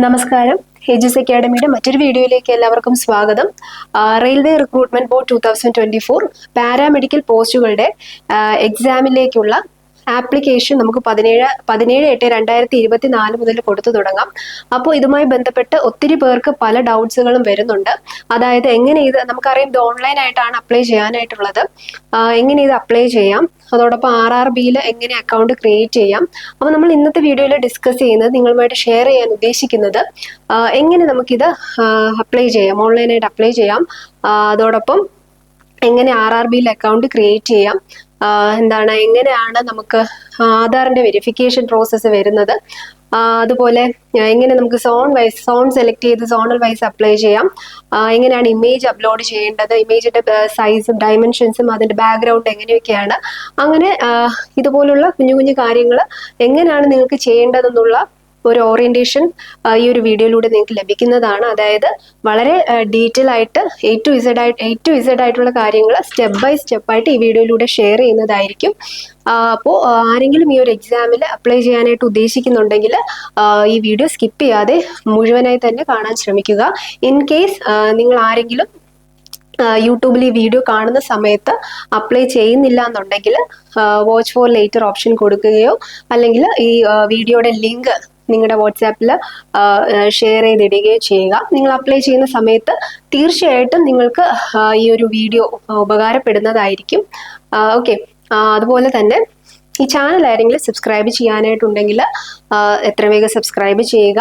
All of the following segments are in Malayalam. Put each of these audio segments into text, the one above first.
നമസ്കാരം. ഹെജിസ് അക്കാഡമിയുടെ മറ്റൊരു വീഡിയോയിലേക്ക് എല്ലാവർക്കും സ്വാഗതം. റെയിൽവേ റിക്രൂട്ട്മെന്റ് ബോർഡ് 2024 പാരാമെഡിക്കൽ പോസ്റ്റുകളുടെ എക്സാമിലേക്കുള്ള ആപ്ലിക്കേഷൻ നമുക്ക് 17/8/2024 മുതൽ കൊടുത്തു തുടങ്ങാം. അപ്പോൾ ഇതുമായി ബന്ധപ്പെട്ട് ഒത്തിരി പേർക്ക് പല ഡൗട്ട്സുകളും വരുന്നുണ്ട്. അതായത് എങ്ങനെ ഇത് നമുക്കറിയാം, ഇത് ഓൺലൈൻ ആയിട്ടാണ് അപ്ലൈ ചെയ്യാനായിട്ടുള്ളത്. എങ്ങനെ ഇത് അപ്ലൈ ചെയ്യാം, അതോടൊപ്പം RRBയിൽ എങ്ങനെ അക്കൗണ്ട് ക്രിയേറ്റ് ചെയ്യാം. അപ്പോൾ നമ്മൾ ഇന്നത്തെ വീഡിയോയിൽ ഡിസ്കസ് ചെയ്യുന്നത്, നിങ്ങളുമായിട്ട് ഷെയർ ചെയ്യാൻ ഉദ്ദേശിക്കുന്നത് എങ്ങനെ നമുക്കിത് അപ്ലൈ ചെയ്യാം, ഓൺലൈനായിട്ട് അപ്ലൈ ചെയ്യാം. അതോടൊപ്പം എങ്ങനെ RRBയിൽ അക്കൗണ്ട് ക്രിയേറ്റ് ചെയ്യാം, എങ്ങനെയാണ് നമുക്ക് ആധാറിന്റെ വെരിഫിക്കേഷൻ പ്രോസസ്സ് വരുന്നത്, അതുപോലെ എങ്ങനെ നമുക്ക് സോൺ സെലക്ട് ചെയ്ത് സോണൽ വൈസ് അപ്ലൈ ചെയ്യാം, എങ്ങനെയാണ് ഇമേജ് അപ്ലോഡ് ചെയ്യേണ്ടത്, ഇമേജിന്റെ സൈസും ഡയമെൻഷൻസും അതിന്റെ ബാക്ക്ഗ്രൗണ്ട് എങ്ങനെയൊക്കെയാണ്, അങ്ങനെ ഇതുപോലുള്ള കുഞ്ഞു കുഞ്ഞു കാര്യങ്ങൾ എങ്ങനെയാണ് നിങ്ങൾക്ക് ചെയ്യേണ്ടതെന്നുള്ള ഒരു ഓറിയന്റേഷൻ ഈ ഒരു വീഡിയോയിലൂടെ നിങ്ങൾക്ക് ലഭിക്കുന്നതാണ്. അതായത് വളരെ ഡീറ്റെയിൽ ആയിട്ട് A to Z ആയിട്ടുള്ള കാര്യങ്ങൾ സ്റ്റെപ്പ് ബൈ സ്റ്റെപ്പ് ആയിട്ട് ഈ വീഡിയോയിലൂടെ ഷെയർ ചെയ്യുന്നതായിരിക്കും. അപ്പോൾ ആരെങ്കിലും ഈ ഒരു എക്സാമിൽ അപ്ലൈ ചെയ്യാനായിട്ട് ഉദ്ദേശിക്കുന്നുണ്ടെങ്കിൽ ഈ വീഡിയോ സ്കിപ്പ് ചെയ്യാതെ മുഴുവനായി തന്നെ കാണാൻ ശ്രമിക്കുക. ഇൻ കേസ് നിങ്ങൾ ആരെങ്കിലും യൂട്യൂബിൽ ഈ വീഡിയോ കാണുന്ന സമയത്ത് അപ്ലൈ ചെയ്യുന്നില്ല എന്നുണ്ടെങ്കിൽ വാച്ച് ഫോർ ലേറ്റർ ഓപ്ഷൻ കൊടുക്കുകയോ അല്ലെങ്കിൽ ഈ വീഡിയോയുടെ ലിങ്ക് നിങ്ങളുടെ വാട്സാപ്പിൽ ഷെയർ ചെയ്തിടുകയോ ചെയ്യുക. നിങ്ങൾ അപ്ലൈ ചെയ്യുന്ന സമയത്ത് തീർച്ചയായിട്ടും നിങ്ങൾക്ക് ഈ ഒരു വീഡിയോ ഉപകാരപ്പെടുന്നതായിരിക്കും. ഓക്കെ, അതുപോലെ തന്നെ ഈ ചാനൽ ആരെങ്കിലും സബ്സ്ക്രൈബ് ചെയ്യാനായിട്ടുണ്ടെങ്കിൽ എത്ര വേഗം സബ്സ്ക്രൈബ് ചെയ്യുക.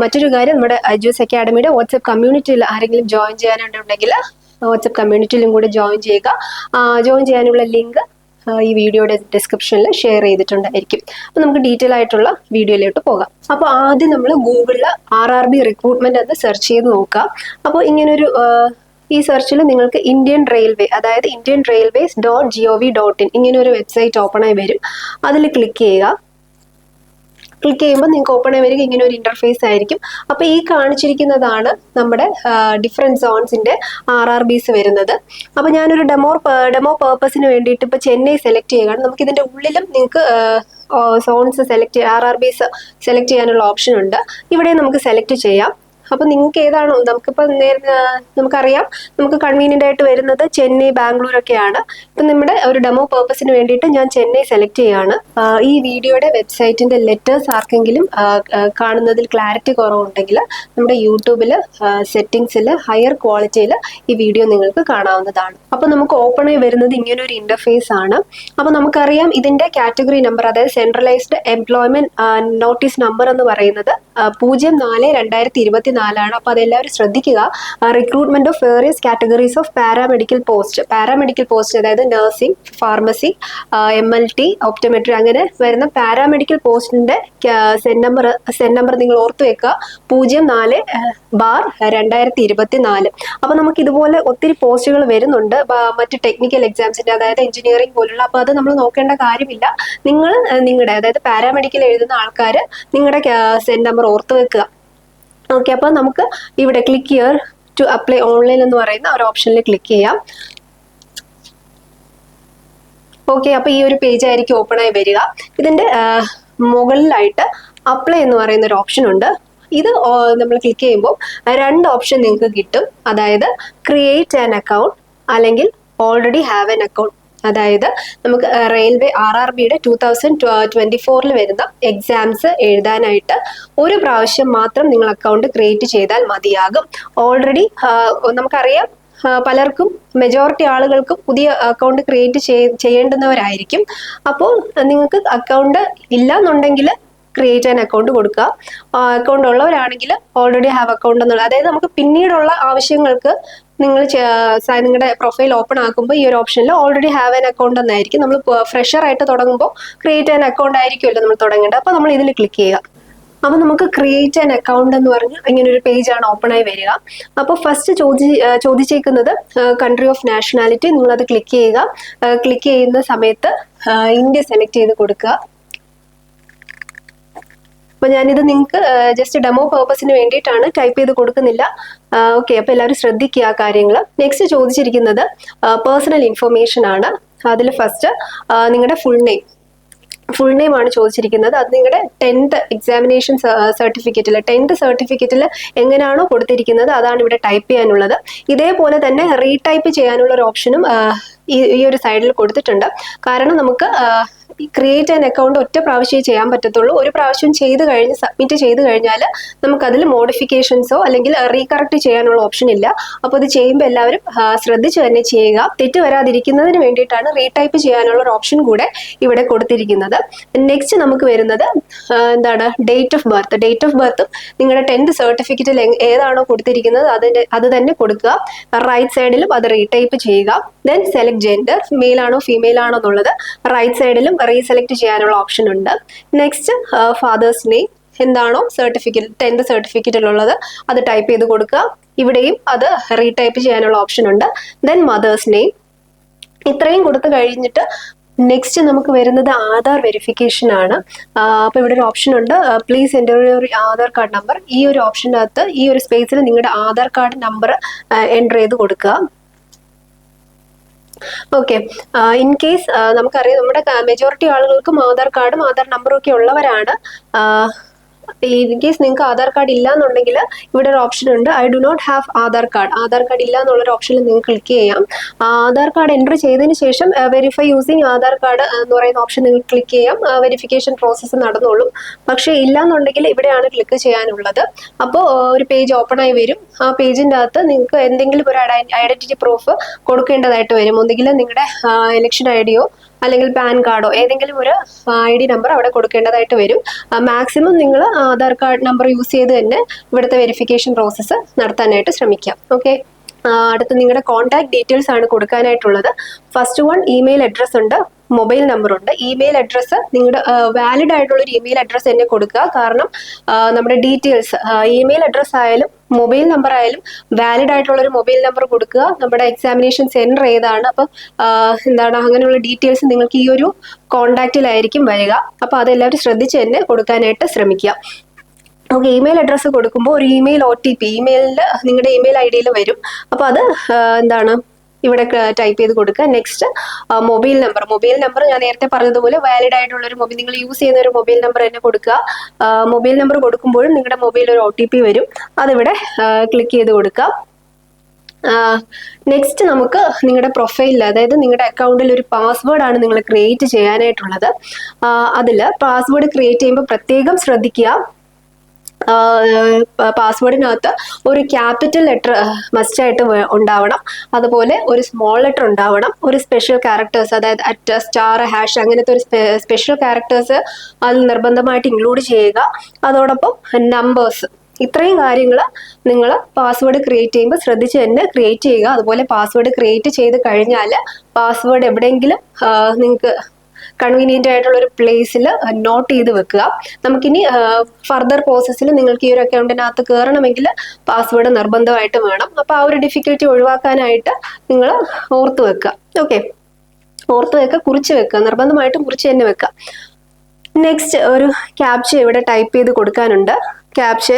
മറ്റൊരു കാര്യം, നമ്മുടെ ഹെജിസ് അക്കാഡമിയുടെ വാട്സ്ആപ്പ് കമ്മ്യൂണിറ്റിയിൽ ആരെങ്കിലും ജോയിൻ ചെയ്യാനായിട്ടുണ്ടെങ്കിൽ വാട്സ്ആപ്പ് കമ്മ്യൂണിറ്റിയിലും കൂടി ജോയിൻ ചെയ്യുക. ജോയിൻ ചെയ്യാനുള്ള ലിങ്ക് ഈ വീഡിയോയുടെ ഡിസ്ക്രിപ്ഷനിൽ ഷെയർ ചെയ്തിട്ടുണ്ടായിരിക്കും. അപ്പൊ നമുക്ക് ഡീറ്റെയിൽ ആയിട്ടുള്ള വീഡിയോയിലോട്ട് പോകാം. അപ്പോൾ ആദ്യം നമ്മൾ ഗൂഗിളിൽ RRB റിക്രൂട്ട്മെന്റ് എന്ന് സെർച്ച് ചെയ്ത് നോക്കാം. അപ്പോൾ ഇങ്ങനൊരു ഈ സെർച്ചിൽ നിങ്ങൾക്ക് ഇന്ത്യൻ റെയിൽവേ, അതായത് indianrailways.gov.in ഇങ്ങനെ ഒരു വെബ്സൈറ്റ് ഓപ്പൺ ആയി വരും. അതിൽ ക്ലിക്ക് ചെയ്യുക. ക്ലിക്ക് ചെയ്യുമ്പോൾ നിങ്ങൾക്ക് ഓപ്പൺ ആയി വരിക ഇങ്ങനെ ഒരു ഇന്റർഫേസ് ആയിരിക്കും. അപ്പോൾ ഈ കാണിച്ചിരിക്കുന്നതാണ് നമ്മുടെ ഡിഫറെന്റ് സോൺസിന്റെ RRBs വരുന്നത്. അപ്പോൾ ഞാനൊരു ഡെമോ പേർപ്പസിന് വേണ്ടിയിട്ട് ഇപ്പോൾ ചെന്നൈ സെലക്ട് ചെയ്യുകയാണ്. നമുക്ക് ഇതിന്റെ ഉള്ളിലും നിങ്ങൾക്ക് സോൺസ് RRBs സെലക്ട് ചെയ്യാനുള്ള ഓപ്ഷൻ ഉണ്ട്. ഇവിടെ നമുക്ക് സെലക്ട് ചെയ്യാം. അപ്പൊ നിങ്ങൾക്ക് ഏതാണോ, നമുക്കറിയാം നമുക്ക് കൺവീനിയന്റ് ആയിട്ട് വരുന്നത് ചെന്നൈ, ബാംഗ്ലൂർ ഒക്കെയാണ്. ഇപ്പൊ നമ്മുടെ ഒരു ഡെമോ പേർപ്പസിന് വേണ്ടിയിട്ട് ഞാൻ ചെന്നൈ സെലക്ട് ചെയ്യാണ്. ഈ വീഡിയോയുടെ വെബ്സൈറ്റിന്റെ ലെറ്റേഴ്സ് ആർക്കെങ്കിലും കാണുന്നതിൽ ക്ലാരിറ്റി കുറവുണ്ടെങ്കിൽ നമ്മുടെ യൂട്യൂബിൽ സെറ്റിംഗ്സിൽ ഹയർ ക്വാളിറ്റിയിൽ ഈ വീഡിയോ നിങ്ങൾക്ക് കാണാവുന്നതാണ്. അപ്പൊ നമുക്ക് ഓപ്പൺ ആയി വരുന്നത് ഇങ്ങനെ ഒരു ഇന്റർഫേസ് ആണ്. അപ്പൊ നമുക്കറിയാം ഇതിന്റെ കാറ്റഗറി നമ്പർ, അതായത് സെൻട്രലൈസ്ഡ് എംപ്ലോയ്മെന്റ് നോട്ടീസ് നമ്പർ എന്ന് പറയുന്നത് 04/2024 ആണ്. അപ്പൊ അതെല്ലാവരും ശ്രദ്ധിക്കുക. Recruitment of various categories of paramedical post, അതായത് നഴ്സിംഗ്, ഫാർമസി, MLT, ഒപ്റ്റോമെട്രി അങ്ങനെ വരുന്ന പാരാമെഡിക്കൽ പോസ്റ്റിന്റെ സെൻ നമ്പർ നിങ്ങൾ ഓർത്തു വെക്കുക, 04/2024. അപ്പൊ നമുക്ക് ഇതുപോലെ ഒത്തിരി പോസ്റ്റുകൾ വരുന്നുണ്ട് മറ്റ് ടെക്നിക്കൽ എക്സാംസിന്റെ, അതായത് എഞ്ചിനീയറിംഗ് പോലുള്ള. അപ്പൊ അത് നമ്മൾ നോക്കേണ്ട കാര്യമില്ല. നിങ്ങൾ നിങ്ങളുടെ, അതായത് പാരാമെഡിക്കൽ എഴുതുന്ന ആൾക്കാർ നിങ്ങളുടെ സെൻ നമ്പർ ഓർത്തു വെക്കുക. ഓക്കെ, അപ്പൊ നമുക്ക് ഇവിടെ click here to apply online എന്ന് പറയുന്ന ഒരു ഓപ്ഷനിൽ ക്ലിക്ക് ചെയ്യാം. ഓക്കെ, അപ്പൊ ഈ ഒരു പേജ് ആയിരിക്കും ഓപ്പൺ ആയി വരിക. ഇതിന്റെ മുകളിലായിട്ട് അപ്ലൈ എന്ന് പറയുന്ന ഒരു ഓപ്ഷൻ ഉണ്ട്. ഇത് നമ്മൾ ക്ലിക്ക് ചെയ്യുമ്പോൾ രണ്ട് ഓപ്ഷൻ നിങ്ങൾക്ക് കിട്ടും. അതായത് ക്രിയേറ്റ് ആൻ അക്കൗണ്ട് അല്ലെങ്കിൽ ഓൾറെഡി ഹാവ് ആൻ അക്കൗണ്ട്. അതായത് നമുക്ക് റെയിൽവേ RRBയുടെ 2024 വരുന്ന എക്സാംസ് എഴുതാനായിട്ട് ഒരു പ്രാവശ്യം മാത്രം നിങ്ങൾ അക്കൗണ്ട് ക്രിയേറ്റ് ചെയ്താൽ മതിയാകും. ഓൾറെഡി നമുക്കറിയാം പലർക്കും, മെജോറിറ്റി ആളുകൾക്കും പുതിയ അക്കൗണ്ട് ക്രിയേറ്റ് ചെയ്യേണ്ടുന്നവരായിരിക്കും. അപ്പോൾ നിങ്ങൾക്ക് അക്കൗണ്ട് ഇല്ല എന്നുണ്ടെങ്കിൽ ക്രിയേറ്റ് ആൻ അക്കൗണ്ട് കൊടുക്കുക. അക്കൗണ്ട് ഉള്ളവരാണെങ്കിൽ ഓൾറെഡി ഹാവ് അക്കൗണ്ട് എന്നുള്ളത്, അതായത് നമുക്ക് പിന്നീടുള്ള ആവശ്യങ്ങൾക്ക് നിങ്ങൾ നിങ്ങളുടെ പ്രൊഫൈൽ ഓപ്പൺ ആക്കുമ്പോൾ ഈ ഒരു ഓപ്ഷനിൽ ഓൾറെഡി ഹാവ് ആൻ അക്കൗണ്ട് എന്നായിരിക്കും. നമ്മൾ ഫ്രഷർ ആയിട്ട് തുടങ്ങുമ്പോൾ ക്രിയേറ്റ് ആൻ അക്കൗണ്ട് ആയിരിക്കുമല്ലോ നമ്മൾ തുടങ്ങേണ്ടത്. അപ്പോൾ നമ്മൾ ഇതിൽ ക്ലിക്ക് ചെയ്യുക. അപ്പൊ നമുക്ക് ക്രിയേറ്റ് ആൻ അക്കൗണ്ട് എന്ന് പറഞ്ഞ് ഇങ്ങനെ ഒരു പേജ് ആണ് ഓപ്പൺ ആയി വരിക. അപ്പോൾ ഫസ്റ്റ് ചോദിച്ചേക്കുന്നത് കൺട്രി ഓഫ് നാഷണാലിറ്റി, നിങ്ങളത് ക്ലിക്ക് ചെയ്യുക. ക്ലിക്ക് ചെയ്യുന്ന സമയത്ത് ഇന്ത്യ സെലക്ട് ചെയ്ത് കൊടുക്കുക. അപ്പൊ ഞാനിത് നിങ്ങൾക്ക് ജസ്റ്റ് ഡെമോ പേർപ്പസിന് വേണ്ടിയിട്ടാണ്, ടൈപ്പ് ചെയ്ത് കൊടുക്കുന്നില്ല. ഓക്കെ, അപ്പൊ എല്ലാവരും ശ്രദ്ധിക്കുക ആ കാര്യങ്ങൾ. നെക്സ്റ്റ് ചോദിച്ചിരിക്കുന്നത് പേഴ്സണൽ ഇൻഫർമേഷൻ ആണ്. അതിൽ ഫസ്റ്റ് നിങ്ങളുടെ ഫുൾ നെയിം, ഫുൾ നെയിം ആണ് ചോദിച്ചിരിക്കുന്നത്. അത് നിങ്ങളുടെ 10th എക്സാമിനേഷൻ സർട്ടിഫിക്കറ്റിൽ 10th സർട്ടിഫിക്കറ്റിൽ എങ്ങനെയാണോ കൊടുത്തിരിക്കുന്നത് അതാണ് ഇവിടെ ടൈപ്പ് ചെയ്യാനുള്ളത്. ഇതേപോലെ തന്നെ റീടൈപ്പ് ചെയ്യാനുള്ള ഒരു ഓപ്ഷനും ഈ ഒരു സൈഡിൽ കൊടുത്തിട്ടുണ്ട്. കാരണം നമുക്ക് ക്രിയേറ്റ് ആൻ അക്കൗണ്ട് ഒറ്റ പ്രാവശ്യമേ ചെയ്യാൻ പറ്റത്തുള്ളൂ. ഒരു പ്രാവശ്യം സബ്മിറ്റ് ചെയ്ത് കഴിഞ്ഞാൽ നമുക്കതിൽ മോഡിഫിക്കേഷൻസോ അല്ലെങ്കിൽ റീകറക്റ്റ് ചെയ്യാനുള്ള ഓപ്ഷൻ ഇല്ല. അപ്പോൾ ഇത് ചെയ്യുമ്പോൾ എല്ലാവരും ശ്രദ്ധിച്ച് തന്നെ ചെയ്യുക. തെറ്റ് വരാതിരിക്കുന്നതിന് വേണ്ടിയിട്ടാണ് റീടൈപ്പ് ചെയ്യാനുള്ള ഒരു ഓപ്ഷൻ കൂടെ ഇവിടെ കൊടുത്തിരിക്കുന്നത്. നെക്സ്റ്റ് നമുക്ക് വരുന്നത് എന്താണ്, date of birth. Date of ബർത്തും നിങ്ങളുടെ 10th സർട്ടിഫിക്കറ്റിൽ ഏതാണോ കൊടുത്തിരിക്കുന്നത് അത് തന്നെ കൊടുക്കുക. റൈറ്റ് സൈഡിലും അത് റീടൈപ്പ് ചെയ്യുക. ദെൻ സെലക്ട് ജെൻഡർ, മെയിൽ ആണോ ഫീമെയിൽ ആണോ എന്നുള്ളത് റൈറ്റ് സൈഡിലും റീസെലക്ട് ചെയ്യാനുള്ള ഓപ്ഷൻ ഉണ്ട്. നെക്സ്റ്റ് ഫാദേഴ്സ് നെയിം എന്താണോ 10th സർട്ടിഫിക്കറ്റിലുള്ളത് അത് ടൈപ്പ് ചെയ്ത് കൊടുക്കുക. ഇവിടെയും അത് റീടൈപ്പ് ചെയ്യാനുള്ള ഓപ്ഷൻ ഉണ്ട്. Then mothers name. ഇത്രയും കൊടുത്തു കഴിഞ്ഞിട്ട് നെക്സ്റ്റ് നമുക്ക് വരുന്നത് ആധാർ വെരിഫിക്കേഷൻ ആണ്. അപ്പൊ ഇവിടെ ഒരു ഓപ്ഷൻ ഉണ്ട്, please enter your Aadhaar card number. ഈ ഒരു ഓപ്ഷനകത്ത് ഈ ഒരു സ്പേസിൽ നിങ്ങളുടെ ആധാർ കാർഡ് നമ്പർ എൻ്റർ ചെയ്ത് കൊടുക്കുക. ഓക്കെ, ഇൻ കേസ് നമുക്കറിയാം നമ്മുടെ മെജോറിറ്റി ആളുകൾക്കും ആധാർ കാർഡും ആധാർ നമ്പറും ഒക്കെ ഉള്ളവരാണ്. ഇൻ കേസ് നിങ്ങൾക്ക് ആധാർ കാർഡ് ഇല്ല എന്നുണ്ടെങ്കിൽ ഇവിടെ ഒരു ഓപ്ഷൻ ഉണ്ട്, I do not have Aadhaar card. Aadhaar card ഇല്ല എന്നുള്ളൊരു ഓപ്ഷനിൽ നിങ്ങൾക്ക് ക്ലിക്ക് ചെയ്യാം. ആധാർ കാർഡ് എൻ്റർ ചെയ്തതിന് ശേഷം വെരിഫൈ യൂസിങ് ആധാർ കാർഡ് എന്ന് പറയുന്ന ഓപ്ഷൻ നിങ്ങൾക്ക് ക്ലിക്ക് ചെയ്യാം. വെരിഫിക്കേഷൻ പ്രോസസ്സ് നടന്നോളും. പക്ഷേ ഇല്ല എന്നുണ്ടെങ്കിൽ ഇവിടെയാണ് ക്ലിക്ക് ചെയ്യാനുള്ളത്. അപ്പോൾ ഒരു പേജ് ഓപ്പൺ ആയി വരും. ആ പേജിൻ്റെ അകത്ത് നിങ്ങൾക്ക് എന്തെങ്കിലും ഒരു ഐഡന്റിറ്റി പ്രൂഫ് കൊടുക്കേണ്ടതായിട്ട് വരും. ഒന്നുകിൽ നിങ്ങളുടെ ഇലക്ഷൻ ഐഡിയോ അല്ലെങ്കിൽ പാൻ കാർഡോ ഏതെങ്കിലും ഒരു ID നമ്പർ അവിടെ കൊടുക്കേണ്ടതായിട്ട് വരും. മാക്സിമം നിങ്ങൾ ആധാർ കാർഡ് നമ്പർ യൂസ് ചെയ്ത് തന്നെ ഇവിടുത്തെ വെരിഫിക്കേഷൻ പ്രോസസ്സ് നടത്താനായിട്ട് ശ്രമിക്കാം. ഓക്കെ, അടുത്ത് നിങ്ങളുടെ കോൺടാക്ട് ഡീറ്റെയിൽസ് ആണ് കൊടുക്കാനായിട്ടുള്ളത്. ഫസ്റ്റ് വൺ ഇമെയിൽ അഡ്രസ്സ് ഉണ്ട്, മൊബൈൽ നമ്പർ ഉണ്ട്. ഇമെയിൽ അഡ്രസ്സ് നിങ്ങളുടെ വാലിഡ് ആയിട്ടുള്ള ഒരു ഇമെയിൽ അഡ്രസ്സ് തന്നെ കൊടുക്കുക. കാരണം നമ്മുടെ ഡീറ്റെയിൽസ് ഇമെയിൽ അഡ്രസ്സ് ആയാലും മൊബൈൽ നമ്പർ ആയാലും വാലിഡ് ആയിട്ടുള്ള ഒരു മൊബൈൽ നമ്പർ കൊടുക്കുക. നമ്മുടെ എക്സാമിനേഷൻ സെന്റർ ഏതാണ്, അപ്പം എന്താണ് അങ്ങനെയുള്ള ഡീറ്റെയിൽസ് നിങ്ങൾക്ക് ഈ ഒരു കോൺടാക്റ്റിലായിരിക്കും വരിക. അപ്പോൾ അതെല്ലാവരും ശ്രദ്ധിച്ച് തന്നെ കൊടുക്കാനായിട്ട് ശ്രമിക്കുക. നമുക്ക് ഇമെയിൽ അഡ്രസ്സ് കൊടുക്കുമ്പോൾ ഒരു ഇമെയിൽ OTP ഇമെയിലിൽ നിങ്ങളുടെ ഇമെയിൽ ID വരും. അപ്പോൾ അത് എന്താണ് ഇവിടെ ടൈപ്പ് ചെയ്ത് കൊടുക്കുക. നെക്സ്റ്റ് മൊബൈൽ നമ്പർ ഞാൻ നേരത്തെ പറഞ്ഞതുപോലെ വാലിഡ് ആയിട്ടുള്ള ഒരു മൊബൈൽ, നിങ്ങൾ യൂസ് ചെയ്യുന്ന ഒരു മൊബൈൽ നമ്പർ തന്നെ കൊടുക്കുക. മൊബൈൽ നമ്പർ കൊടുക്കുമ്പോഴും നിങ്ങളുടെ മൊബൈലിൽ ഒരു OTP വരും, അതിവിടെ ക്ലിക്ക് ചെയ്ത് കൊടുക്കുക. നെക്സ്റ്റ് നമുക്ക് നിങ്ങളുടെ പ്രൊഫൈലിൽ, അതായത് നിങ്ങളുടെ അക്കൗണ്ടിൽ ഒരു പാസ്വേഡ് ആണ് നിങ്ങൾ ക്രിയേറ്റ് ചെയ്യാനായിട്ടുള്ളത്. അതിൽ പാസ്വേഡ് ക്രിയേറ്റ് ചെയ്യുമ്പോൾ പ്രത്യേകം ശ്രദ്ധിക്കുക. പാസ്വേഡിനകത്ത് ഒരു ക്യാപിറ്റൽ ലെറ്റർ മസ്റ്റായിട്ട് ഉണ്ടാവണം. അതുപോലെ ഒരു സ്മോൾ ലെറ്റർ ഉണ്ടാവണം. ഒരു സ്പെഷ്യൽ ക്യാരക്ടേഴ്സ്, അതായത് @ സ്റ്റാർ ഹാഷ് അങ്ങനത്തെ ഒരു സ്പെഷ്യൽ ക്യാരക്ടേഴ്സ് അതിൽ നിർബന്ധമായിട്ട് ഇൻക്ലൂഡ് ചെയ്യുക. അതോടൊപ്പം നമ്പേഴ്സ്, ഇത്രയും കാര്യങ്ങൾ നിങ്ങൾ പാസ്വേഡ് ക്രിയേറ്റ് ചെയ്യുമ്പോൾ ശ്രദ്ധിച്ച് തന്നെ ക്രിയേറ്റ് ചെയ്യുക. അതുപോലെ പാസ്വേഡ് ക്രിയേറ്റ് ചെയ്ത് കഴിഞ്ഞാൽ പാസ്വേഡ് എവിടെയെങ്കിലും നിങ്ങൾക്ക് കൺവീനിയന്റ് ആയിട്ടുള്ള ഒരു പ്ലേസിൽ നോട്ട് ചെയ്ത് വെക്കുക. നമുക്കിനി ഫർദർ പ്രോസസ്സിൽ നിങ്ങൾക്ക് ഈ ഒരു അക്കൗണ്ടിനകത്ത് കയറണമെങ്കിൽ പാസ്വേഡ് നിർബന്ധമായിട്ട് വേണം. അപ്പോൾ ആ ഒരു ഡിഫിക്കൽറ്റി ഒഴിവാക്കാനായിട്ട് നിങ്ങൾ ഓർത്ത് വെക്കുക. ഓക്കെ, ഓർത്ത് വെക്കുക, കുറിച്ച് വെക്കുക, നിർബന്ധമായിട്ടും കുറിച്ച് തന്നെ വെക്കുക. നെക്സ്റ്റ് ഒരു ക്യാപ്ച ഇവിടെ ടൈപ്പ് ചെയ്ത് കൊടുക്കാനുണ്ട്. ക്യാപ്ച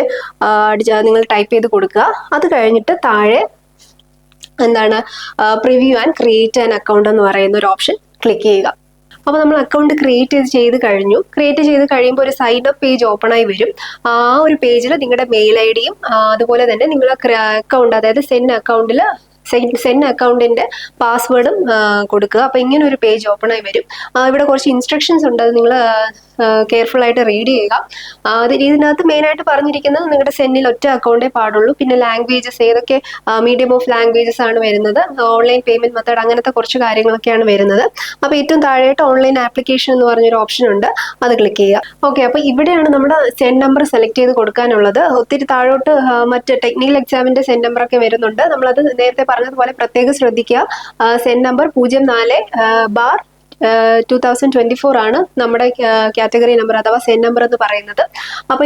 നിങ്ങൾ ടൈപ്പ് ചെയ്ത് കൊടുക്കുക. അത് കഴിഞ്ഞിട്ട് താഴെ എന്താണ് preview and create an account എന്ന് പറയുന്ന ഒരു ഓപ്ഷൻ ക്ലിക്ക് ചെയ്യുക. അപ്പോൾ നമ്മൾ അക്കൗണ്ട് ക്രിയേറ്റ് ചെയ്ത് കഴിഞ്ഞു. ക്രിയേറ്റ് ചെയ്ത് കഴിയുമ്പോൾ ഒരു സൈൻ അപ്പ് പേജ് ഓപ്പൺ ആയി വരും. ആ ഒരു പേജിൽ നിങ്ങളുടെ മെയിൽ ID അതുപോലെ തന്നെ നിങ്ങളുടെ അക്കൗണ്ട്, അതായത് സെൻ അക്കൗണ്ടിന്റെ പാസ്വേഡും കൊടുക്കുക. അപ്പോൾ ഇങ്ങനെ ഒരു പേജ് ഓപ്പൺ ആയി വരും. ഇവിടെ കുറച്ച് ഇൻസ്ട്രക്ഷൻസ് ഉണ്ട്, അത് നിങ്ങൾ കെയർഫുൾ ആയിട്ട് റീഡ് ചെയ്യുക. ഇതിനകത്ത് മെയിനായിട്ട് പറഞ്ഞിരിക്കുന്നത് നിങ്ങളുടെ സെന്നിൽ ഒറ്റ അക്കൗണ്ടേ പാടുള്ളൂ. പിന്നെ ലാംഗ്വേജസ് ഏതൊക്കെ മീഡിയം ഓഫ് ലാംഗ്വേജസ് ആണ് വരുന്നത്, ഓൺലൈൻ പേയ്മെന്റ് മെത്തേഡ്, അങ്ങനത്തെ കുറച്ച് കാര്യങ്ങളൊക്കെയാണ് വരുന്നത്. അപ്പോൾ ഏറ്റവും താഴെയായിട്ട് ഓൺലൈൻ ആപ്ലിക്കേഷൻ എന്ന് പറഞ്ഞൊരു ഓപ്ഷൻ ഉണ്ട്, അത് ക്ലിക്ക് ചെയ്യുക. ഓക്കെ, അപ്പോൾ ഇവിടെയാണ് നമ്മുടെ സെൻ നമ്പർ സെലക്ട് ചെയ്ത് കൊടുക്കാനുള്ളത്. ഒത്തിരി താഴോട്ട് മറ്റ് ടെക്നിക്കൽ എക്സാമിന്റെ സെൻ നമ്പർ ഒക്കെ വരുന്നുണ്ട്. നമ്മളത് നേരത്തെ പറഞ്ഞതുപോലെ പ്രത്യേകം ശ്രദ്ധിക്കുക. സെൻ നമ്പർ 04/2024 ആണ് നമ്മുടെ കാറ്റഗറി നമ്പർ അഥവാ സെൻ നമ്പർ എന്ന് പറയുന്നത്. അപ്പോൾ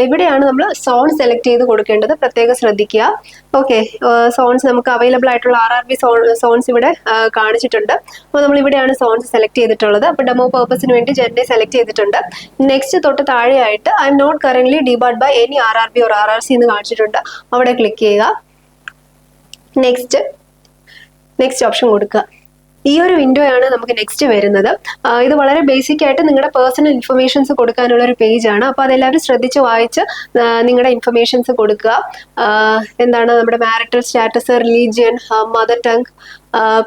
എവിടെയാണ് നമ്മൾ സോൺ സെലക്ട് ചെയ്ത് കൊടുക്കേണ്ടത്, പ്രത്യേകം ശ്രദ്ധിക്കുക. ഓക്കെ, സോൺസ് നമുക്ക് അവൈലബിൾ ആയിട്ടുള്ള RRB സോൺസ് ഇവിടെ കാണിച്ചിട്ടുണ്ട്. അപ്പോൾ നമ്മൾ ഇവിടെയാണ് സോൺസ് സെലക്ട് ചെയ്തിട്ടുള്ളത്. അപ്പോൾ ഡെമോ പർപ്പസിന് വേണ്ടി ജെന്നെ സെലക്ട് ചെയ്തിട്ടുണ്ട്. നെക്സ്റ്റ് തൊട്ട് താഴെയായിട്ട് I am not current debarred by any RRB or RRC എന്ന് കാണിച്ചിട്ടുണ്ട്, അവിടെ ക്ലിക്ക് ചെയ്യുക. നെക്സ്റ്റ് ഓപ്ഷൻ കൊടുക്കുക. ഈ ഒരു വിൻഡോ ആണ് നമുക്ക് നെക്സ്റ്റ് വരുന്നത്. ഇത് വളരെ ബേസിക് ആയിട്ട് നിങ്ങളുടെ പേഴ്സണൽ ഇൻഫർമേഷൻസ് കൊടുക്കാനുള്ള ഒരു പേജ് ആണ്. അപ്പോൾ അതെല്ലാവരും ശ്രദ്ധിച്ച് വായിച്ച് നിങ്ങളുടെ ഇൻഫർമേഷൻസ് കൊടുക്കുക. എന്താണ് നമ്മുടെ marital status, religion, mother tongue,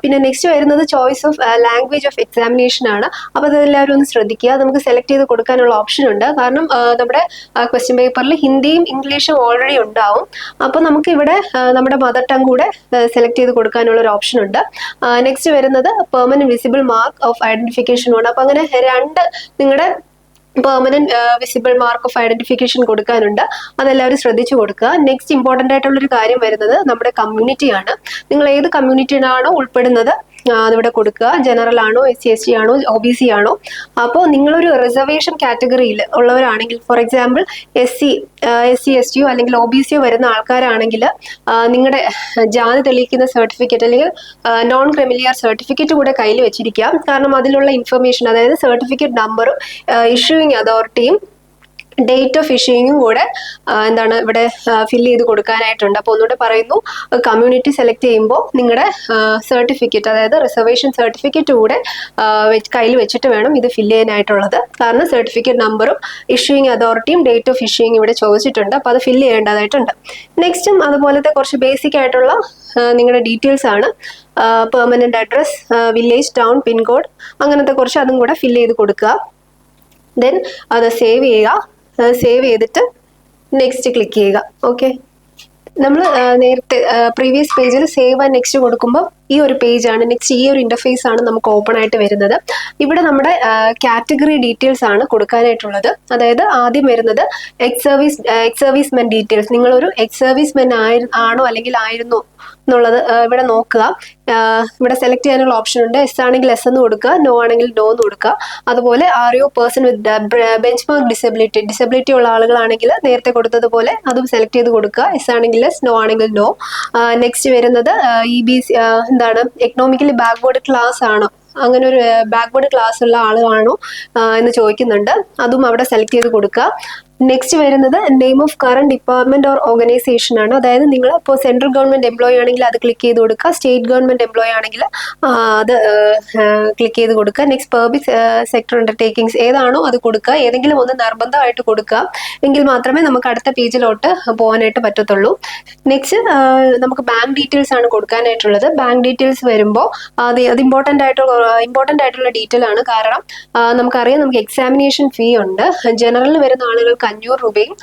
പിന്നെ നെക്സ്റ്റ് വരുന്നത് choice of language of examination ആണ്. അപ്പോൾ അതെല്ലാവരും ഒന്ന് ശ്രദ്ധിക്കുക. നമുക്ക് സെലക്ട് ചെയ്ത് കൊടുക്കാനുള്ള ഓപ്ഷൻ ഉണ്ട്. കാരണം നമ്മുടെ ക്വസ്റ്റ്യൻ പേപ്പറിൽ ഹിന്ദിയും ഇംഗ്ലീഷും ഓൾറെഡി ഉണ്ടാവും. അപ്പോൾ നമുക്ക് ഇവിടെ നമ്മുടെ മദർ ടങ് കൂടെ സെലക്ട് ചെയ്ത് കൊടുക്കാനുള്ള ഒരു ഓപ്ഷൻ ഉണ്ട്. നെക്സ്റ്റ് വരുന്നത് permanent visible mark of identification ആണ്. അപ്പോൾ അങ്ങനെ രണ്ട് നിങ്ങളുടെ permanent visible mark of identification കൊടുക്കാനുണ്ട്. അതെല്ലാവരും ശ്രദ്ധിച്ചു കൊടുക്കുക. നെക്സ്റ്റ് ഇമ്പോർട്ടൻ്റ് ആയിട്ടുള്ളൊരു കാര്യം വരുന്നത് നമ്മുടെ കമ്മ്യൂണിറ്റിയാണ്. നിങ്ങൾ ഏത് കമ്മ്യൂണിറ്റിയിലാണോ ഉൾപ്പെടുന്നത് അതിവിടെ കൊടുക്കുക. ജനറൽ ആണോ, SC/ST ആണോ, OBC ആണോ. അപ്പോൾ നിങ്ങളൊരു റിസർവേഷൻ കാറ്റഗറിയിൽ ഉള്ളവരാണെങ്കിൽ, ഫോർ എക്സാമ്പിൾ SC/ST അല്ലെങ്കിൽ OBC വരുന്ന ആൾക്കാരാണെങ്കിൽ നിങ്ങളുടെ ജാതി തെളിയിക്കുന്ന സർട്ടിഫിക്കറ്റ് അല്ലെങ്കിൽ നോൺ ക്രിമിലിയർ സർട്ടിഫിക്കറ്റ് കൂടെ കയ്യിൽ വെച്ചിരിക്കുക. കാരണം അതിലുള്ള ഇൻഫർമേഷൻ, അതായത് സർട്ടിഫിക്കറ്റ് നമ്പറും ഇഷ്യൂയിങ് അതോറിറ്റിയും ഡേറ്റ് ഓഫ് ഇഷ്യൂയിങ്ങും കൂടെ എന്താണ് ഇവിടെ ഫില്ല് ചെയ്ത് കൊടുക്കാനായിട്ടുണ്ട്. അപ്പോൾ ഒന്നുകൂടെ പറയുന്നു, കമ്മ്യൂണിറ്റി സെലക്ട് ചെയ്യുമ്പോൾ നിങ്ങളുടെ സർട്ടിഫിക്കറ്റ്, അതായത് റിസർവേഷൻ സർട്ടിഫിക്കറ്റ് കൂടെ കയ്യിൽ വെച്ചിട്ട് വേണം ഇത് ഫില്ല് ചെയ്യാനായിട്ടുള്ളത്. കാരണം സർട്ടിഫിക്കറ്റ് നമ്പറും ഇഷ്യൂയിങ് അതോറിറ്റിയും ഡേറ്റ് ഓഫ് ഇഷ്യൂയിങ് ഇവിടെ ചോദിച്ചിട്ടുണ്ട്. അപ്പോൾ അത് ഫില്ല് ചെയ്യേണ്ടതായിട്ടുണ്ട്. നെക്സ്റ്റും അതുപോലത്തെ കുറച്ച് ബേസിക് ആയിട്ടുള്ള നിങ്ങളുടെ ഡീറ്റെയിൽസ് ആണ്. Permanent address, village, town, pincode, അങ്ങനത്തെ കുറച്ച് അതും കൂടെ ഫില്ല് ചെയ്ത് കൊടുക്കുക. ദെൻ അത് സേവ് ചെയ്യുക. സേവ് ചെയ്തിട്ട് നെക്സ്റ്റ് ക്ലിക്ക് ചെയ്യുക. ഓക്കെ, നമ്മൾ നേരത്തെ പ്രീവിയസ് പേജിൽ സേവ് ആൻഡ് നെക്സ്റ്റ് കൊടുക്കുമ്പോൾ ഈ ഒരു പേജാണ് നെക്സ്റ്റ്, ഈ ഒരു ഇന്റർഫേസ് ആണ് നമുക്ക് ഓപ്പൺ ആയിട്ട് വരുന്നത്. ഇവിടെ നമ്മുടെ കാറ്റഗറി ഡീറ്റെയിൽസ് ആണ് കൊടുക്കാനായിട്ടുള്ളത്. അതായത് ആദ്യം വരുന്നത് എക്സ് സർവീസ്മെൻ ഡീറ്റെയിൽസ്. നിങ്ങളൊരു എക്സ് സർവീസ്മെൻ ആണോ അല്ലെങ്കിൽ ആയിരുന്നോ എന്നുള്ളത് ഇവിടെ നോക്കുക. ഇവിടെ സെലക്ട് ചെയ്യാനുള്ള ഓപ്ഷൻ ഉണ്ട്. എസ് ആണെങ്കിൽ എസ് എന്ന് കൊടുക്കുക, നോ ആണെങ്കിൽ നോ എന്ന് കൊടുക്കുക. അതുപോലെ are you person with bench mark disability ഉള്ള ആളുകളാണെങ്കിൽ നേരത്തെ കൊടുത്തതുപോലെ അതും സെലക്ട് ചെയ്ത് കൊടുക്കുക. എസ് ആണെങ്കിൽ എസ്, നോ ആണെങ്കിൽ നോ. നെക്സ്റ്റ് വരുന്നത് EBC എന്താണ്, എക്കണോമിക്കലി ബാക്ക്വേർഡ് ക്ലാസ് ആണോ, അങ്ങനെ ഒരു ബാക്ക്വേർഡ് ക്ലാസ് ഉള്ള ആളാണോ എന്ന് ചോദിക്കുന്നുണ്ട്. അതും അവിടെ സെലക്ട് ചെയ്ത് കൊടുക്കുക. നെക്സ്റ്റ് വരുന്നത് name of current department or organisation ആണ്. അതായത് നിങ്ങൾ ഇപ്പോൾ സെൻട്രൽ ഗവൺമെന്റ് എംപ്ലോയി ആണെങ്കിൽ അത് ക്ലിക്ക് ചെയ്ത് കൊടുക്കുക. സ്റ്റേറ്റ് ഗവൺമെന്റ് എംപ്ലോയി ആണെങ്കിൽ അത് ക്ലിക്ക് ചെയ്ത് കൊടുക്കുക. നെക്സ്റ്റ് പബ്ലിക് സെക്ടർ അണ്ടർടേക്കിങ്സ് ഏതാണോ അത് കൊടുക്കുക. ഏതെങ്കിലും ഒന്ന് നിർബന്ധമായിട്ട് കൊടുക്കുക, എങ്കിൽ മാത്രമേ നമുക്ക് അടുത്ത പേജിലോട്ട് പോകാനായിട്ട് പറ്റത്തുള്ളൂ. നെക്സ്റ്റ് നമുക്ക് ബാങ്ക് ഡീറ്റെയിൽസ് ആണ് കൊടുക്കാനായിട്ടുള്ളത്. ബാങ്ക് ഡീറ്റെയിൽസ് വരുമ്പോൾ അത് ഇമ്പോർട്ടൻ്റ് ആയിട്ടുള്ള ഡീറ്റെയിൽ ആണ്. കാരണം നമുക്കറിയാം നമുക്ക് എക്സാമിനേഷൻ ഫീ ഉണ്ട്. ജനറലിൽ വരുന്ന ആളുകൾക്ക് 500 രൂപയും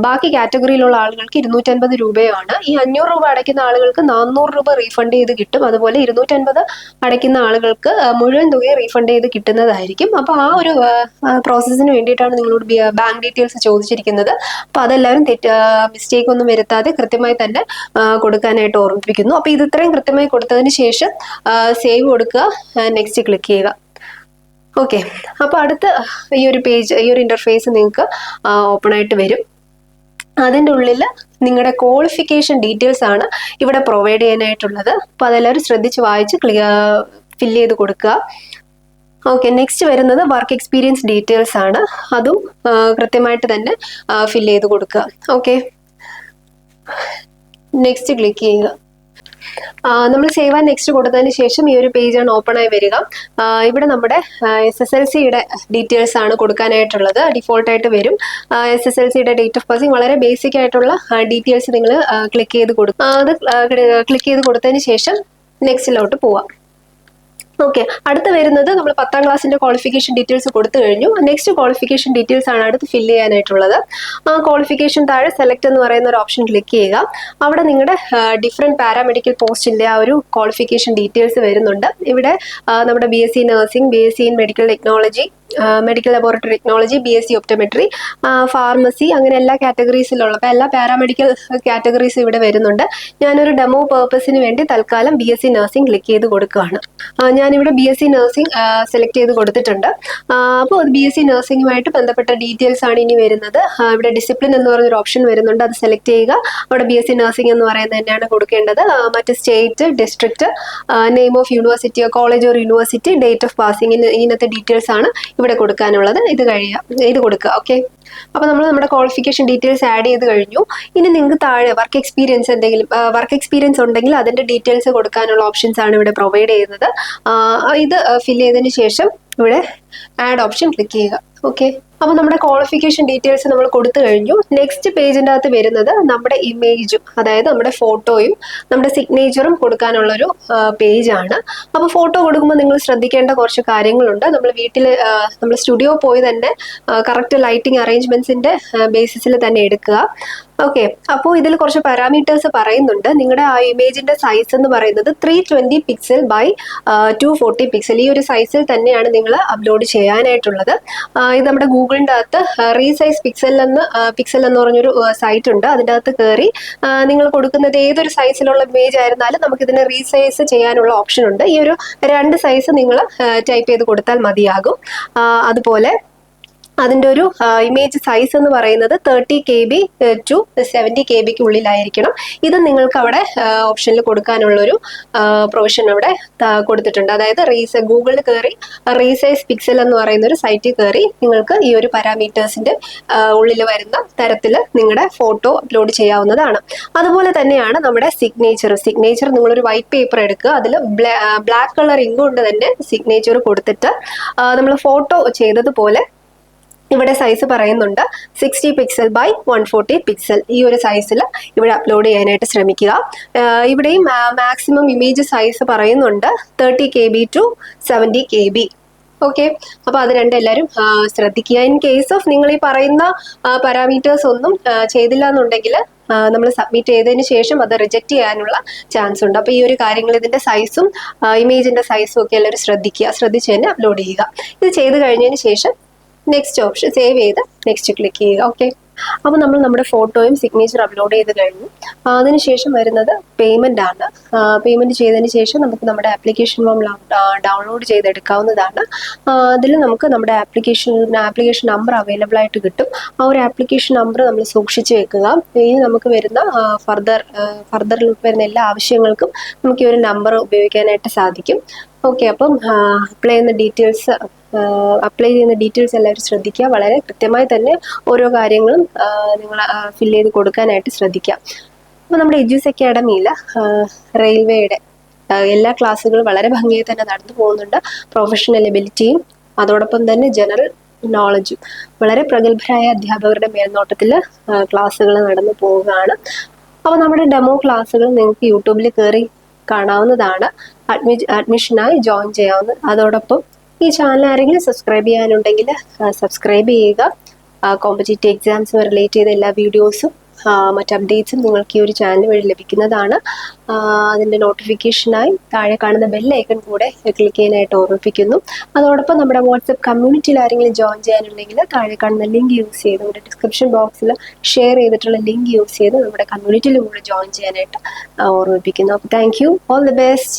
ബാക്കി കാറ്റഗറിയിലുള്ള ആളുകൾക്ക് 250 രൂപയുമാണ്. ഈ 500 രൂപ അടയ്ക്കുന്ന ആളുകൾക്ക് 400 രൂപ റീഫണ്ട് ചെയ്ത് കിട്ടും. അതുപോലെ 250 അടയ്ക്കുന്ന ആളുകൾക്ക് മുഴുവൻ തുക റീഫണ്ട് ചെയ്ത് കിട്ടുന്നതായിരിക്കും. അപ്പോൾ ആ ഒരു പ്രോസസ്സിന് വേണ്ടിയിട്ടാണ് നിങ്ങളോട് ബാങ്ക് ഡീറ്റെയിൽസ് ചോദിച്ചിരിക്കുന്നത്. അപ്പോൾ അതെല്ലാവരും മിസ്റ്റേക്ക് ഒന്നും വരുത്താതെ കൃത്യമായി തന്നെ കൊടുക്കാനായിട്ട് ഓർമ്മിപ്പിക്കുന്നു. അപ്പോൾ ഇത് ഇത്രയും കൃത്യമായി കൊടുത്തതിന് ശേഷം സേവ് കൊടുക്കുക, നെക്സ്റ്റ് ക്ലിക്ക് ചെയ്യുക. ഓക്കെ, അപ്പോൾ അടുത്ത ഈ ഒരു പേജ്, ഈ ഒരു ഇന്റർഫേസ് നിങ്ങൾക്ക് ഓപ്പൺ ആയിട്ട് വരും. അതിൻ്റെ ഉള്ളിൽ നിങ്ങളുടെ ക്വാളിഫിക്കേഷൻ ഡീറ്റെയിൽസ് ആണ് ഇവിടെ പ്രൊവൈഡ് ചെയ്യാനായിട്ടുള്ളത്. അപ്പോൾ അതെല്ലാവരും ശ്രദ്ധിച്ച് വായിച്ച് ഫില്ല് ചെയ്ത് കൊടുക്കുക. ഓക്കെ, നെക്സ്റ്റ് വരുന്നത് വർക്ക് എക്സ്പീരിയൻസ് ഡീറ്റെയിൽസ് ആണ്. അതും കൃത്യമായിട്ട് തന്നെ ഫില്ല് ചെയ്ത് കൊടുക്കുക. ഓക്കെ, നെക്സ്റ്റ് ക്ലിക്ക് ചെയ്യുക. നമ്മൾ സേവ് ആൻഡ് നെക്സ്റ്റ് കൊടുത്തതിന് ശേഷം ഈ ഒരു പേജാണ് ഓപ്പൺ ആയി വരിക. ഇവിടെ നമ്മുടെ SSLCയുടെ ഡീറ്റെയിൽസ് ആണ് കൊടുക്കാനായിട്ടുള്ളത്. ഡിഫോൾട്ടായിട്ട് വരും. SSLCയുടെ ഡേറ്റ് ഓഫ് പാസിംഗ്, വളരെ ബേസിക് ആയിട്ടുള്ള ഡീറ്റെയിൽസ് നിങ്ങൾ ക്ലിക്ക് ചെയ്ത് കൊടുക്കുക. അത് ക്ലിക്ക് ചെയ്ത് കൊടുത്തതിന് ശേഷം നെക്സ്റ്റിലോട്ട് പോവാം. ഓക്കെ, അടുത്ത് വരുന്നത് നമ്മൾ 10ാം ക്ലാസ്സിന്റെ ക്വാളിഫിക്കേഷൻ ഡീറ്റെയിൽസ് കൊടുത്തു കഴിഞ്ഞു. നെക്സ്റ്റ് ക്വാളിഫിക്കേഷൻ ഡീറ്റെയിൽസ് ആണ് അടുത്ത് ഫില്ല് ചെയ്യാനായിട്ടുള്ളത്. ആ ക്വാളിഫിക്കേഷൻ താഴെ സെലക്ട് എന്ന് പറയുന്ന ഒരു ഓപ്ഷൻ ക്ലിക്ക് ചെയ്യുക. അവിടെ നിങ്ങളുടെ ഡിഫറെന്റ് പാരാമെഡിക്കൽ പോസ്റ്റിന്റെ ആ ഒരു ക്വാളിഫിക്കേഷൻ ഡീറ്റെയിൽസ് വരുന്നുണ്ട്. ഇവിടെ നമ്മുടെ BSc nursing, BSc in medical technology, medical laboratory technology, BSc optometry, pharmacy, അങ്ങനെ എല്ലാ കാറ്റഗറീസിലുള്ള എല്ലാ പാരാമെഡിക്കൽ കാറ്റഗറീസ് ഇവിടെ വരുന്നുണ്ട്. ഞാനൊരു ഡെമോ പേർപ്പസിന് വേണ്ടി തൽക്കാലം BSc നഴ്സിംഗ് ക്ലിക്ക് ചെയ്ത് കൊടുക്കുകയാണ്. ഞാനിവിടെ BSc നഴ്സിംഗ് സെലക്ട് ചെയ്ത് കൊടുത്തിട്ടുണ്ട്. അപ്പോൾ അത് BSc നഴ്സിംഗുമായിട്ട് ബന്ധപ്പെട്ട ഡീറ്റെയിൽസ് ആണ് ഇനി വരുന്നത്. ഇവിടെ ഡിസിപ്ലിൻ എന്ന് പറഞ്ഞൊരു ഓപ്ഷൻ വരുന്നുണ്ട്, അത് സെലക്ട് ചെയ്യുക. അവിടെ BSc നഴ്സിംഗ് എന്ന് പറയുന്നത് തന്നെയാണ് കൊടുക്കേണ്ടത്. മറ്റ് state, district, name of university, college or university, date of passing, ഇങ്ങനത്തെ ഡീറ്റെയിൽസ് ആണ് ഇവിടെ കൊടുക്കാനുള്ളത്. ഇത് കൊടുക്കുക. ഓക്കെ, അപ്പോൾ നമ്മൾ നമ്മുടെ ക്വാളിഫിക്കേഷൻ ഡീറ്റെയിൽസ് ആഡ് ചെയ്ത് കഴിഞ്ഞു. ഇനി നിങ്ങൾക്ക് താഴെ വർക്ക് എക്സ്പീരിയൻസ് ഉണ്ടെങ്കിൽ അതിന്റെ ഡീറ്റെയിൽസ് കൊടുക്കാനുള്ള ഓപ്ഷൻസ് ആണ് ഇവിടെ പ്രൊവൈഡ് ചെയ്യുന്നത്. ഇത് ഫിൽ ചെയ്തതിന് ശേഷം ഇവിടെ ആഡ് ഓപ്ഷൻ ക്ലിക്ക് ചെയ്യുക. ഓക്കെ, അപ്പോൾ നമ്മുടെ ക്വാളിഫിക്കേഷൻ ഡീറ്റെയിൽസ് നമ്മൾ കൊടുത്തു കഴിഞ്ഞു. നെക്സ്റ്റ് പേജിൻ്റെ അകത്ത് വരുന്നത് നമ്മുടെ ഇമേജും, അതായത് നമ്മുടെ ഫോട്ടോയും നമ്മുടെ സിഗ്നേച്ചറും കൊടുക്കാനുള്ളൊരു പേജാണ്. അപ്പോൾ ഫോട്ടോ കൊടുക്കുമ്പോൾ നിങ്ങൾ ശ്രദ്ധിക്കേണ്ട കുറച്ച് കാര്യങ്ങളുണ്ട്. നമ്മൾ സ്റ്റുഡിയോ പോയി തന്നെ കറക്റ്റ് ലൈറ്റിംഗ് അറേഞ്ച്മെന്റ്സിന്റെ ബേസിസിൽ തന്നെ എടുക്കുക. ഓക്കെ, അപ്പോൾ ഇതിൽ കുറച്ച് പാരാമീറ്റേഴ്സ് പറയുന്നുണ്ട്. നിങ്ങളുടെ ആ ഇമേജിന്റെ സൈസ് എന്ന് പറയുന്നത് 320 പിക്സൽ ബൈ 240 പിക്സൽ, ഈ ഒരു സൈസിൽ തന്നെയാണ് നിങ്ങൾ അപ്ലോഡ് ചെയ്യാനായിട്ടുള്ളത്. ഇത് നമ്മുടെ ഗൂഗിളിൻ്റെ അകത്ത് റീസൈസ് പിക്സൽ എന്ന് പറഞ്ഞൊരു സൈറ്റ് ഉണ്ട്. അതിൻ്റെ അകത്ത് കയറി നിങ്ങൾ കൊടുക്കുന്നത് ഏതൊരു സൈസിലുള്ള ഇമേജ് ആയിരുന്നാലും നമുക്ക് ഇതിനെ റീസൈസ് ചെയ്യാനുള്ള ഓപ്ഷൻ ഉണ്ട്. ഈ ഒരു 2 സൈസ് നിങ്ങൾ ടൈപ്പ് ചെയ്ത് കൊടുത്താൽ മതിയാകും. അതുപോലെ അതിൻ്റെ ഒരു ഇമേജ് സൈസ് എന്ന് പറയുന്നത് 30 KB to 70 KBക്ക് ഉള്ളിലായിരിക്കണം. ഇത് നിങ്ങൾക്ക് അവിടെ ഓപ്ഷനിൽ കൊടുക്കാനുള്ളൊരു പ്രൊവിഷൻ അവിടെ കൊടുത്തിട്ടുണ്ട്. അതായത് ഗൂഗിളിൽ കയറി റീസൈസ് പിക്സൽ എന്ന് പറയുന്ന ഒരു സൈറ്റിൽ കയറി നിങ്ങൾക്ക് ഈ ഒരു പാരാമീറ്റേഴ്സിന്റെ ഉള്ളിൽ വരുന്ന തരത്തിൽ നിങ്ങളുടെ ഫോട്ടോ അപ്ലോഡ് ചെയ്യാവുന്നതാണ്. അതുപോലെ തന്നെയാണ് നമ്മുടെ സിഗ്നേച്ചർ നിങ്ങളൊരു വൈറ്റ് പേപ്പർ എടുക്കുക, അതിൽ ബ്ലാക്ക് കളർ ഇങ്ക് കൊണ്ട് തന്നെ സിഗ്നേച്ചർ കൊടുത്തിട്ട് നമ്മൾ ഫോട്ടോ ചെയ്തതുപോലെ ഇവിടെ സൈസ് പറയുന്നുണ്ട് 60 പിക്സൽ ബൈ 140 പിക്സൽ, ഈ ഒരു സൈസിൽ ഇവിടെ അപ്ലോഡ് ചെയ്യാനായിട്ട് ശ്രമിക്കുക. ഇവിടെയും മാക്സിമം ഇമേജ് സൈസ് പറയുന്നുണ്ട് 30 KB to 70 KB. ഓക്കെ, അപ്പോൾ അത് രണ്ടും എല്ലാവരും ശ്രദ്ധിക്കുക. ഇൻ കേസ് ഓഫ് നിങ്ങൾ ഈ പറയുന്ന പാരാമീറ്റേഴ്സ് ഒന്നും ചെയ്തില്ല എന്നുണ്ടെങ്കിൽ നമ്മൾ സബ്മിറ്റ് ചെയ്തതിന് ശേഷം അത് റിജക്റ്റ് ചെയ്യാനുള്ള ചാൻസ് ഉണ്ട്. അപ്പോൾ ഈ ഒരു കാര്യങ്ങൾ, ഇതിന്റെ സൈസും ഇമേജിന്റെ സൈസും ഒക്കെ എല്ലാവരും ശ്രദ്ധിച്ച് തന്നെ അപ്ലോഡ് ചെയ്യുക. ഇത് ചെയ്ത് കഴിഞ്ഞതിന് ശേഷം നെക്സ്റ്റ് ഓപ്ഷൻ സേവ് ചെയ്ത് നെക്സ്റ്റ് ക്ലിക്ക് ചെയ്യുക. ഓക്കെ, അപ്പോൾ നമ്മൾ നമ്മുടെ ഫോട്ടോയും സിഗ്നേച്ചർ അപ്ലോഡ് ചെയ്ത് കഴിഞ്ഞു. അതിനുശേഷം വരുന്നത് പേയ്മെന്റ് ആണ്. പേയ്മെന്റ് ചെയ്തതിന് ശേഷം നമുക്ക് നമ്മുടെ ആപ്ലിക്കേഷൻ ഫോം ഡൗൺലോഡ് ചെയ്തെടുക്കാവുന്നതാണ്. അതിൽ നമുക്ക് നമ്മുടെ ആപ്ലിക്കേഷൻ നമ്പർ അവൈലബിൾ ആയിട്ട് കിട്ടും. ആ ഒരു ആപ്ലിക്കേഷൻ നമ്പർ നമ്മൾ സൂക്ഷിച്ച് വെക്കുക. ഇനി നമുക്ക് വരുന്ന ഫർദറിൽ വരുന്ന എല്ലാ ആവശ്യങ്ങൾക്കും നമുക്ക് ഈ ഒരു നമ്പർ ഉപയോഗിക്കാനായിട്ട് സാധിക്കും. ഓക്കെ, അപ്പം അപ്ലൈ ചെയ്യുന്ന ഡീറ്റെയിൽസ് എല്ലാവരും ശ്രദ്ധിക്കുക. വളരെ കൃത്യമായി തന്നെ ഓരോ കാര്യങ്ങളും നിങ്ങൾ ഫില്ല് ചെയ്ത് കൊടുക്കാനായിട്ട് ശ്രദ്ധിക്കുക. അപ്പോൾ നമ്മുടെ എഡ്യൂസ് അക്കാഡമിയിൽ റെയിൽവേയുടെ എല്ലാ ക്ലാസ്സുകളും വളരെ ഭംഗിയായി തന്നെ നടന്നു പോകുന്നുണ്ട്. പ്രൊഫഷണൽ എബിലിറ്റിയും അതോടൊപ്പം തന്നെ ജനറൽ നോളജും വളരെ പ്രഗത്ഭരായ അധ്യാപകരുടെ മേൽനോട്ടത്തിൽ ക്ലാസ്സുകൾ നടന്നു പോവുകയാണ്. അപ്പോൾ നമ്മുടെ ഡെമോ ക്ലാസ്സുകൾ നിങ്ങൾക്ക് യൂട്യൂബിൽ കയറി കാണാവുന്നതാണ്. അഡ്മിഷനായി ജോയിൻ ചെയ്യാവുന്ന. അതോടൊപ്പം ഈ ചാനൽ ആരെങ്കിലും സബ്സ്ക്രൈബ് ചെയ്യാനുണ്ടെങ്കിൽ സബ്സ്ക്രൈബ് ചെയ്യുക. കോമ്പറ്റേറ്റീവ് എക്സാംസുമായി റിലേറ്റ് ചെയ്ത എല്ലാ വീഡിയോസും മറ്റ് അപ്ഡേറ്റ്സും നിങ്ങൾക്ക് ഈ ഒരു ചാനൽ വഴി ലഭിക്കുന്നതാണ്. അതിൻ്റെ നോട്ടിഫിക്കേഷനായി താഴെ കാണുന്ന ബെൽ ഐക്കൺ കൂടെ ക്ലിക്ക് ചെയ്യാനായിട്ട് ഓർമ്മിപ്പിക്കുന്നു. അതോടൊപ്പം നമ്മുടെ വാട്സപ്പ് കമ്മ്യൂണിറ്റിയിൽ ആരെങ്കിലും ജോയിൻ ചെയ്യാനുണ്ടെങ്കിൽ താഴെ കാണുന്ന ലിങ്ക് യൂസ് ചെയ്ത്, നമ്മുടെ ഡിസ്ക്രിപ്ഷൻ ബോക്സിൽ ഷെയർ ചെയ്തിട്ടുള്ള ലിങ്ക് യൂസ് ചെയ്ത് നമ്മുടെ കമ്മ്യൂണിറ്റിയിലും കൂടെ ജോയിൻ ചെയ്യാനായിട്ട് ഓർമ്മിപ്പിക്കുന്നു. അപ്പോൾ thank you, all the best.